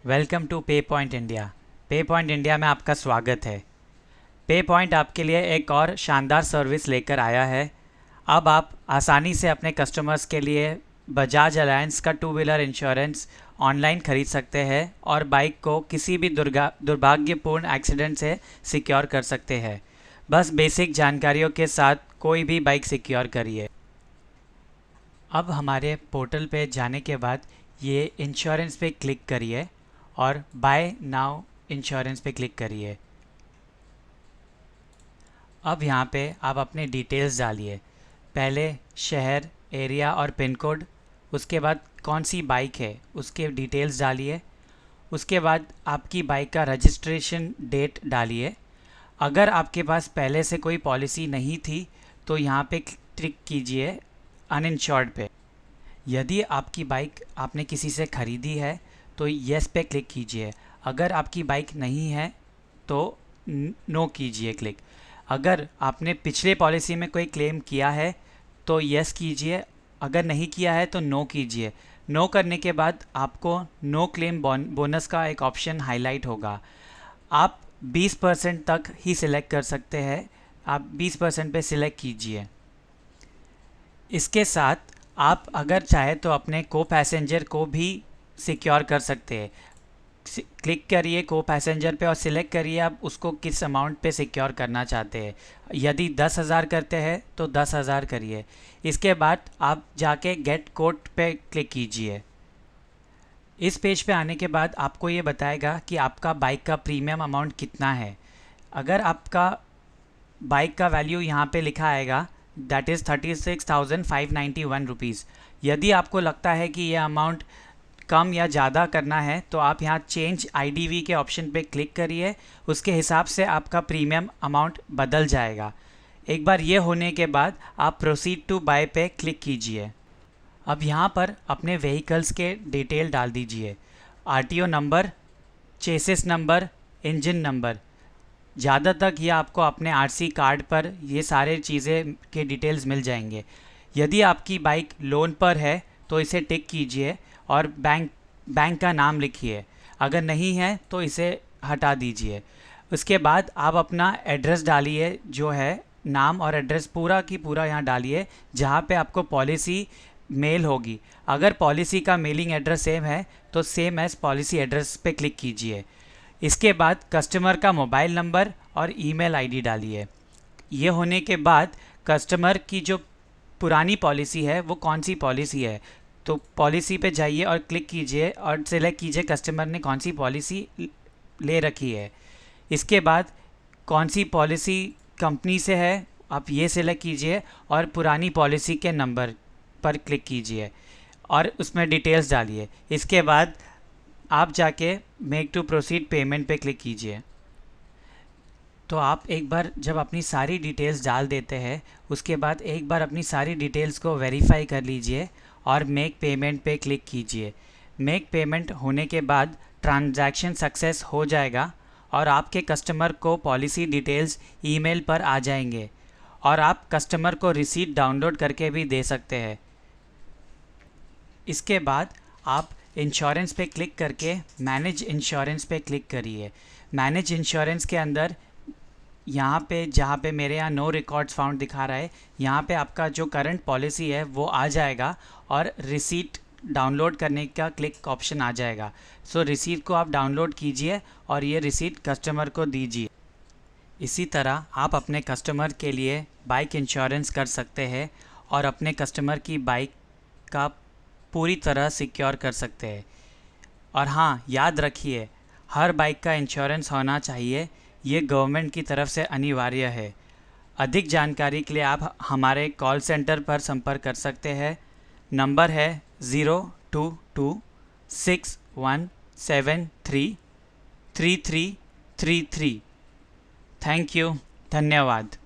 Welcome to पे point India. पे point India में आपका स्वागत है। पे पॉइंट आपके लिए एक और शानदार सर्विस लेकर आया है। अब आप आसानी से अपने कस्टमर्स के लिए बजाज अलायंस का टू व्हीलर इंश्योरेंस ऑनलाइन खरीद सकते हैं और बाइक को किसी भी दुर्भाग्यपूर्ण एक्सीडेंट से सिक्योर कर सकते हैं। बस बेसिक जानकारियों के साथ कोई भी बाइक सिक्योर करिए। अब हमारे पोर्टल पे जाने के बाद ये इंश्योरेंस पे क्लिक करिए और बाय नाउ इंश्योरेंस पे क्लिक करिए। अब यहाँ पे आप अपने डिटेल्स डालिए। पहले शहर, एरिया और पिन कोड, उसके बाद कौन सी बाइक है उसके डिटेल्स डालिए। उसके बाद आपकी बाइक का रजिस्ट्रेशन डेट डालिए। अगर आपके पास पहले से कोई पॉलिसी नहीं थी तो यहाँ पे क्लिक कीजिए अनइंश्योर्ड पे। यदि आपकी बाइक आपने किसी से ख़रीदी है तो येस पे क्लिक कीजिए। अगर आपकी बाइक नहीं है तो नो कीजिए क्लिक। अगर आपने पिछले पॉलिसी में कोई क्लेम किया है तो येस कीजिए, अगर नहीं किया है तो नो कीजिए। नो करने के बाद आपको नो क्लेम बोनस का एक ऑप्शन हाईलाइट होगा। आप 20% तक ही सिलेक्ट कर सकते हैं। आप 20% पे सिलेक्ट कीजिए। इसके साथ आप अगर चाहे तो अपने को पैसेंजर को भी सिक्योर कर सकते हैं। क्लिक करिए को पैसेंजर पे और सिलेक्ट करिए आप उसको किस अमाउंट पे सिक्योर करना चाहते हैं। यदि 10,000 करते हैं तो 10,000 करिए। इसके बाद आप जाके गेट कोट पे क्लिक कीजिए। इस पेज पे आने के बाद आपको ये बताएगा कि आपका बाइक का प्रीमियम अमाउंट कितना है। अगर आपका बाइक का वैल्यू यहाँ पे लिखा आएगा दैट इज़ 36,591 रुपीज़। यदि आपको लगता है कि ये अमाउंट कम या ज़्यादा करना है तो आप यहाँ चेंज आईडीवी के ऑप्शन पे क्लिक करिए। उसके हिसाब से आपका प्रीमियम अमाउंट बदल जाएगा। एक बार ये होने के बाद आप प्रोसीड टू बाय पे क्लिक कीजिए। अब यहाँ पर अपने व्हीकल्स के डिटेल डाल दीजिए। RTO number, chassis number, engine number. ज़्यादातर ये आपको अपने आरसी कार्ड पर ये सारे चीज़ें के डिटेल्स मिल जाएंगे। यदि आपकी बाइक लोन पर है तो इसे टिक कीजिए और बैंक का नाम लिखिए। अगर नहीं है तो इसे हटा दीजिए। उसके बाद आप अपना एड्रेस डालिए, जो है नाम और एड्रेस पूरा की पूरा यहाँ डालिए जहाँ पे आपको पॉलिसी मेल होगी। अगर पॉलिसी का मेलिंग एड्रेस सेम है तो सेम एज पॉलिसी एड्रेस पे क्लिक कीजिए। इसके बाद कस्टमर का मोबाइल नंबर और ईमेल आईडी डालिए। ये होने के बाद कस्टमर की जो पुरानी पॉलिसी है वो कौन सी पॉलिसी है तो पॉलिसी पे जाइए और क्लिक कीजिए और सिलेक्ट कीजिए कस्टमर ने कौन सी पॉलिसी ले रखी है। इसके बाद कौन सी पॉलिसी कंपनी से है आप ये सिलेक्ट कीजिए और पुरानी पॉलिसी के नंबर पर क्लिक कीजिए और उसमें डिटेल्स डालिए। इसके बाद आप जाके मेक टू प्रोसीड पेमेंट पे क्लिक कीजिए। तो आप एक बार जब अपनी सारी डिटेल्स डाल देते हैं उसके बाद एक बार अपनी सारी डिटेल्स को वेरीफाई कर लीजिए और मेक पेमेंट पे क्लिक कीजिए। मेक पेमेंट होने के बाद ट्रांजैक्शन सक्सेस हो जाएगा और आपके कस्टमर को पॉलिसी डिटेल्स ईमेल पर आ जाएंगे और आप कस्टमर को रिसीट डाउनलोड करके भी दे सकते हैं। इसके बाद आप इंश्योरेंस पे क्लिक करके मैनेज इंश्योरेंस पे क्लिक करिए। मैनेज इंश्योरेंस के अंदर यहाँ पे जहाँ पे मेरे यहाँ नो रिकॉर्ड्स फाउंड दिखा रहा है यहाँ पे आपका जो करंट पॉलिसी है वो आ जाएगा और रिसीट डाउनलोड करने का क्लिक ऑप्शन आ जाएगा। सो रिसीट को आप डाउनलोड कीजिए और ये रिसीट कस्टमर को दीजिए। इसी तरह आप अपने कस्टमर के लिए बाइक इंश्योरेंस कर सकते हैं और अपने कस्टमर की बाइक का पूरी तरह सिक्योर कर सकते हैं। और हाँ, याद रखिए हर बाइक का इंश्योरेंस होना चाहिए। ये गवर्नमेंट की तरफ से अनिवार्य है। अधिक जानकारी के लिए आप हमारे कॉल सेंटर पर संपर्क कर सकते हैं। नंबर है 02261733333। थैंक यू, धन्यवाद।